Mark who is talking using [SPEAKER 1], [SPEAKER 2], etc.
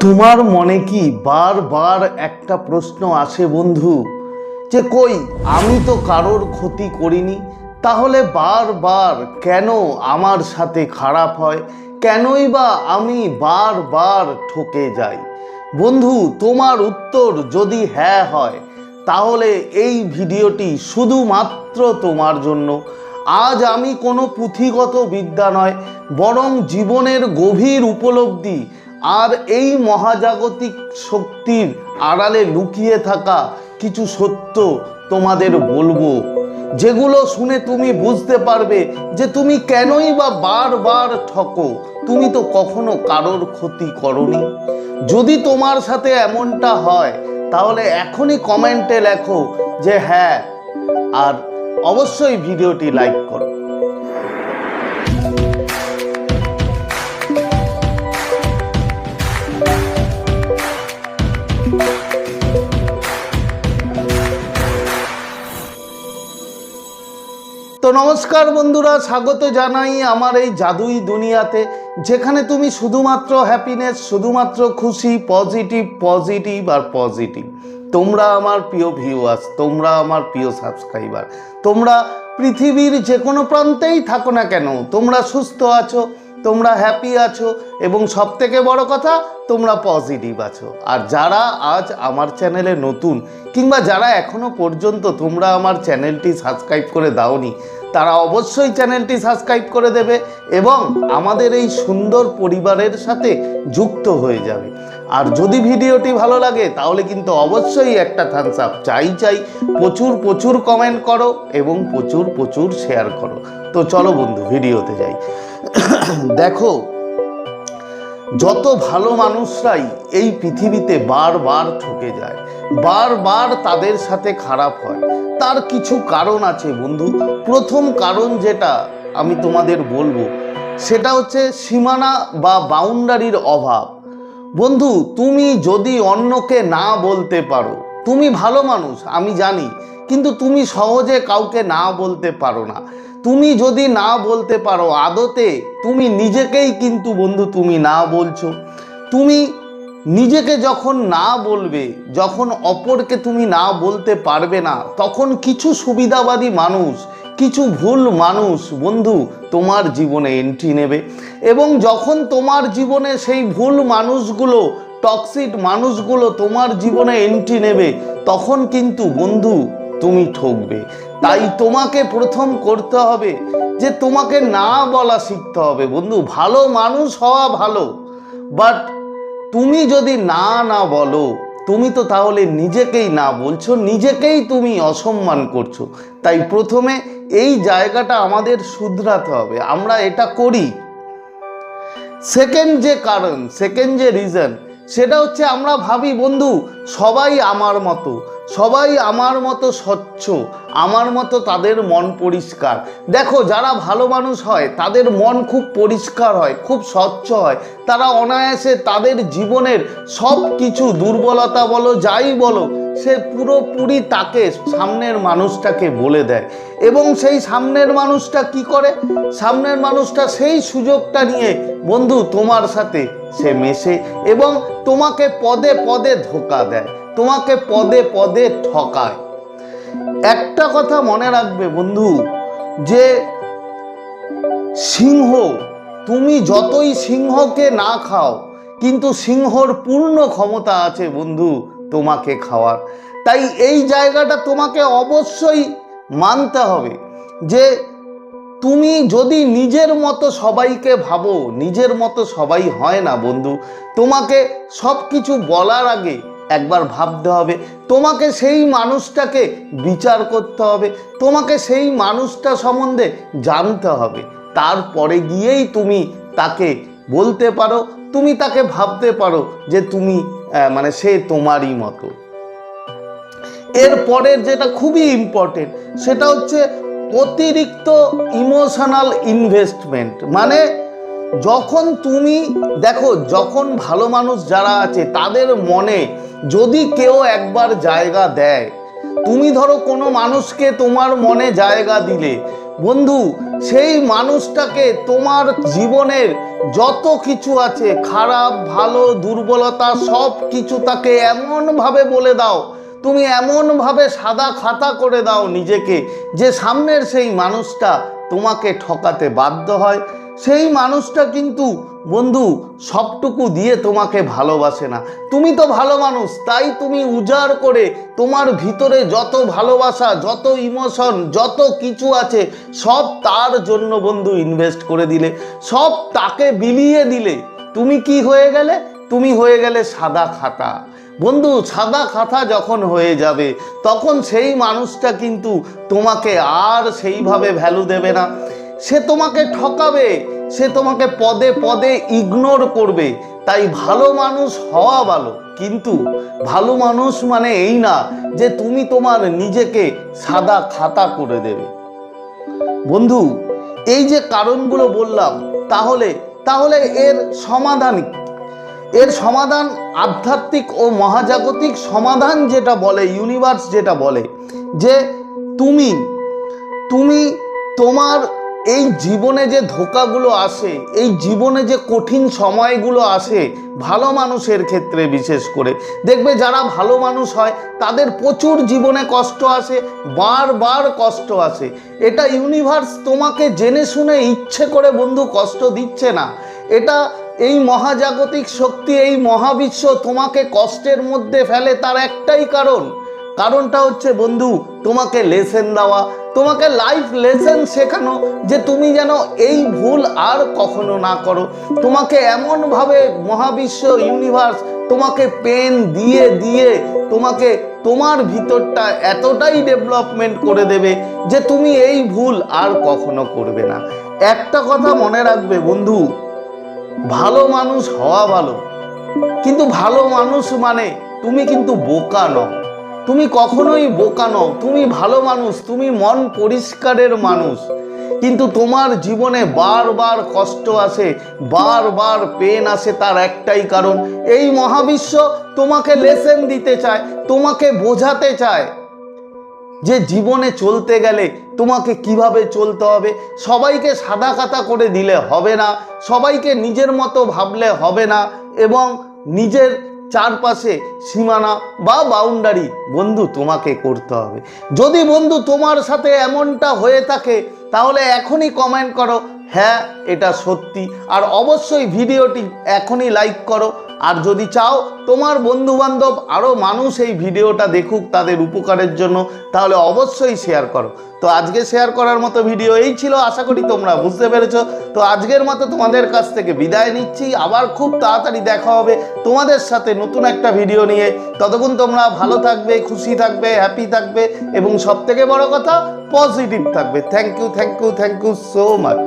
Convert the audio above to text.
[SPEAKER 1] তোমার মনে কি বারবার একটা প্রশ্ন আসে বন্ধু, যে কই আমি তো কারোর ক্ষতি করিনি, তাহলে বারবার কেন আমার সাথে খারাপ হয়, কেনই বা আমি বারবার ঠকে যাই? বন্ধু, তোমার উত্তর যদি হ্যাঁ হয় তাহলে এই ভিডিওটি শুধুমাত্র তোমার জন্য। আজ আমি কোনো পুঁথিগত বিদ্যা নয়, বরং জীবনের গভীর উপলব্ধি আর এই মহাজাগতিক শক্তির আড়ালে লুকিয়ে থাকা কিছু সত্য তোমাদের বলবো, যেগুলো শুনে তুমি বুঝতে পারবে যে তুমি কেনই বা বারবার ঠকো। তুমি তো কখনো কারোর ক্ষতি করনি। যদি তোমার সাথে এমনটা হয় তাহলে এখনই কমেন্টে লেখো যে হ্যাঁ, আর অবশ্যই ভিডিওটি লাইক করো। তো নমস্কার বন্ধুরা, স্বাগত জানাই আমার এই জাদুই দুনিয়াতে, যেখানে তুমি শুধুমাত্র হ্যাপিনেস, শুধুমাত্র খুশি, পজিটিভ আর পজিটিভ। তোমরা আমার প্রিয় ভিউয়ার্স, তোমরা আমার প্রিয় সাবস্ক্রাইবার, তোমরা পৃথিবীর যে কোনো প্রান্তেই থাকো না কেন, তোমরা সুস্থ আছো, তোমরা হ্যাপি আছো, এবং সবথেকে বড় কথা তোমরা পজিটিভ আছো। আর যারা আজ আমার চ্যানেলে নতুন, কিংবা যারা এখনো পর্যন্ত তোমরা আমার চ্যানেলটি সাবস্ক্রাইব করে দাওনি, তারা অবশ্যই চ্যানেলটি সাবস্ক্রাইব করে দেবে এবং আমাদের এই সুন্দর পরিবারের সাথে যুক্ত হয়ে যাবে। আর যদি ভিডিওটি ভালো লাগে তাহলে কিন্তু অবশ্যই একটা থামস আপ চাই। প্রচুর কমেন্ট করো এবং প্রচুর শেয়ার করো। তো চলো বন্ধু, ভিডিওতে যাই। দেখো, যত ভালো মানুষরাই এই পৃথিবীতে বারবার ঠকে যায়, বারবার তাদের সাথে খারাপ হয়, তার কিছু কারণ আছে বন্ধু। প্রথম কারণ যেটা আমি তোমাদের বলবো সেটা হচ্ছে সীমানা বা বাউন্ডারির অভাব। বন্ধু, তুমি যদি অন্যকে না বলতে পারো, তুমি ভালো মানুষ আমি জানি, কিন্তু তুমি সহজে কাউকে না বলতে পারো না। তুমি যদি না বলতে পারো, আদতে তুমি নিজেকেই কিন্তু বন্ধু তুমি না বলছো। তুমি নিজেকে যখন না বলবে, যখন অপরকে তুমি না বলতে পারবে না, তখন কিছু সুবিধাবাদী মানুষ, কিছু ভুল মানুষ বন্ধু তোমার জীবনে এন্ট্রি নেবে। এবং যখন তোমার জীবনে সেই ভুল মানুষগুলো, টক্সিক মানুষগুলো তোমার জীবনে এন্ট্রি নেবে, তখন কিন্তু বন্ধু তুমি ঠকবে। তাই তোমাকে প্রথম করতে হবে যে তোমাকে না বলা শিখতে হবে। বন্ধু, ভালো মানুষ হওয়া ভালো, বাট তুমি যদি না বলো, তুমি তো তাহলে নিজেকেই না বলছো, নিজেকেই তুমি অসম্মান করছো। তাই প্রথমে এই জায়গাটা আমাদের শুধরাতে হবে। আমরা এটা করি। সেকেন্ড যে কারণ, সেকেন্ড যে রিজন, সেটা হচ্ছে আমরা ভাবি বন্ধু সবাই আমার মতো, সবাই আমার মতো স্বচ্ছ, আমার মতো তাদের মন পরিষ্কার। দেখো, যারা ভালো মানুষ হয় তাদের মন খুব পরিষ্কার হয়, খুব স্বচ্ছ হয়। তারা অনায়াসে তাদের জীবনের সব কিছু, দুর্বলতা বলো যাই বলো, সে পুরোপুরি তাকে, সামনের মানুষটাকে বলে দেয়। এবং সেই সামনের মানুষটা কি করে? সামনের মানুষটা সেই সুযোগটা নিয়ে বন্ধু তোমার সাথে সে মেশে এবং তোমাকে পদে পদে ধোঁকা দেয়, তোমাকে পদে পদে ঠকায়। একটা কথা মনে রাখবে বন্ধু, যে সিংহ, তুমি যতই সিংহকে না খাও, কিন্তু সিংহর পূর্ণ ক্ষমতা আছে বন্ধু তোমাকে খাওয়ার। তাই এই জায়গাটা তোমাকে অবশ্যই মানতে হবে যে তুমি যদি নিজের মতো সবাইকে ভাবো, নিজের মতো সবাই হয় না বন্ধু। তোমাকে সব কিছু বলার আগে একবার ভাবতে হবে, তোমাকে সেই মানুষটাকে বিচার করতে হবে, তোমাকে সেই মানুষটা সম্বন্ধে জানতে হবে। তারপরে গিয়েই তুমি তাকে বলতে পারো, তুমি তাকে ভাবতে পারো যে তুমি মানে সে তোমারই মতো। এরপরের যেটা খুবই ইম্পর্টেন্ট, সেটা হচ্ছে অতিরিক্ত ইমোশনাল ইনভেস্টমেন্ট। মানে যখন তুমি দেখো, যখন ভালো মানুষ যারা আছে তাদের মনে যদি কেউ একবার জায়গা দেয়, তুমি ধরো কোনো মানুষকে তোমার মনে জায়গা দিলে, বন্ধু সেই মানুষটাকে তোমার জীবনের যত কিছু আছে, খারাপ ভালো দুর্বলতা, সব কিছু তাকে এমনভাবে বলে দাও, তুমি এমনভাবে সাদা খাতা করে দাও নিজেকে, যে সামনের সেই মানুষটা তোমাকে ঠকাতে বাধ্য হয়। সেই মানুষটা কিন্তু বন্ধু সবটুকু দিয়ে তোমাকে ভালোবাসে না। তুমি তো ভালো মানুষ, তাই তুমি উজাড় করে তোমার ভিতরে যত ভালোবাসা, যত ইমোশন, যত কিছু আছে সব তার জন্য বন্ধু ইনভেস্ট করে দিলে, সব তাকে বিলিয়ে দিলে। তুমি কি হয়ে গেলে? তুমি হয়ে গেলে সাদা খাতা। বন্ধু সাদা খাতা যখন হয়ে যাবে তখন সেই মানুষটা কিন্তু তোমাকে আর সেইভাবে ভ্যালু দেবে না। সে তোমাকে ঠকাবে, সে তোমাকে পদে পদে ইগনোর করবে। তাই ভালো মানুষ হওয়া ভালো, কিন্তু ভালো মানুষ মানে এই না যে তুমি তোমার নিজেকে সাদা খাতা করে দেবে। বন্ধু এই যে কারণগুলো বললাম, তাহলে এর সমাধান আধ্যাত্মিক ও মহাজাগতিক সমাধান যেটা বলে, ইউনিভার্স যেটা বলে যে তুমি তোমার এই জীবনে যে ধোঁকাগুলো আসে, এই জীবনে যে কঠিন সময়গুলো আসে, ভালো মানুষের ক্ষেত্রে বিশেষ করে দেখবে যারা ভালো মানুষ হয় তাদের প্রচুর জীবনে কষ্ট আসে, বারবার কষ্ট আসে। এটা ইউনিভার্স তোমাকে জেনে শুনে ইচ্ছে করে বন্ধু কষ্ট দিচ্ছে না। এটা এই মহাজাগতিক শক্তি, এই মহাবিশ্ব তোমাকে কষ্টের মধ্যে ফেলে তার একটাই কারণটা হচ্ছে বন্ধু তোমাকে লেসেন দেওয়া, তোমাকে লাইফ লেসেন শেখানো, যে তুমি যেন এই ভুল আর কখনো না করো। তোমাকে এমনভাবে মহাবিশ্ব ইউনিভার্স তোমাকে পেন দিয়ে দিয়ে তোমাকে তোমার ভিতরটা এতটাই ডেভেলপমেন্ট করে দেবে যে তুমি এই ভুল আর কখনো করবে না। একটা কথা মনে রাখবে বন্ধু, ভালো মানুষ হওয়া ভালো, কিন্তু ভালো মানুষ মানে তুমি কিন্তু বোকা নও। তুমি কখনোই বোকা নও, তুমি ভালো মানুষ, তুমি মন পরিষ্কারের মানুষ। কিন্তু তোমার জীবনে বারবার কষ্ট আসে, বারবার পেন আসে, তার একটাই কারণ এই মহাবিশ্ব তোমাকে লেসেন দিতে চায়, তোমাকে বোঝাতে চায় যে জীবনে চলতে গেলে তোমাকে কিভাবে চলতে হবে। সবাইকে সাদা খাতা করে দিলে হবে না, সবাইকে নিজের মতো ভাবলে হবে না, এবং নিজের চারপাশে সীমানা বা বাউন্ডারি বন্ধু তোমাকে করতে হবে। যদি বন্ধু তোমার সাথে এমনটা হয়ে থাকে তাহলে এখনই কমেন্ট করো হ্যাঁ এটা সত্যি, আর অবশ্যই ভিডিওটি এখনই লাইক করো। আর যদি চাও তোমার বন্ধু বান্ধব আরও মানুষ এই ভিডিওটা দেখুক তাদের উপকারের জন্য, তাহলে অবশ্যই শেয়ার করো। তো আজকে শেয়ার করার মতো ভিডিও এই ছিল, আশা করি তোমরা বুঝতে পেরেছো। তো আজকের মতো তোমাদের কাছ থেকে বিদায় নিচ্ছি, আবার খুব তাড়াতাড়ি দেখা হবে তোমাদের সাথে নতুন একটা ভিডিও নিয়ে। ততক্ষণ তোমরা ভালো থাকবে, খুশি থাকবে, হ্যাপি থাকবে, এবং সবথেকে বড় কথা পজিটিভ থাকবে। Thank you so much.